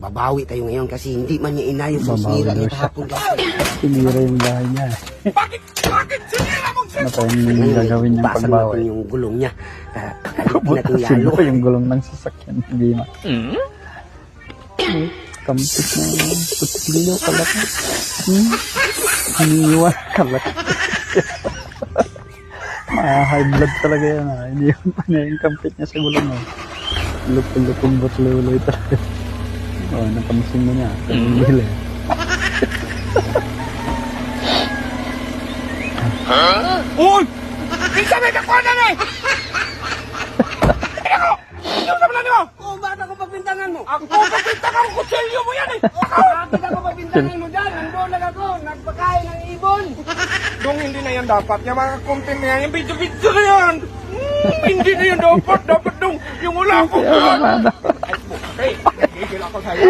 Babawi tayo ngayon kasi hindi man niya inayos ang Babawi sinira daw niya siya. kahapon kasi. Sinira yung bahay niya. Bakit sinira mong Ano pa yung gagawin niyang Basan pagbawi? natin yung gulong niya. Kakalitin natin Butasin yalo. mo yung gulong ng sasakyan. Hindi ma. Kampit na kutsilyo kalaki. Hiniwa kalaki. High blood talaga yan ha. Hindi pa niya yung kampit niya sa gulong mo. Lupin-lupin bot-luloy talaga. Oh, napansin mo niya. Kanil Uy! Pinsa may kakuanan eh! Ako! Yung sa mo! Oh, bakit ako pagpintangan mo? Ako kapitang ang kutsilyo mo yan eh! Bakit ako pagpintangan mo dyan? Nandun lang ako. Nagpakain ng ibon. Dong, hindi na yan dapat. Yung mga content na yan, yung video-video na yan! Hindi na yan dapat. Dapat dong, yung wala ko. Kaya wala na. Ay, gigil ako sa'yo.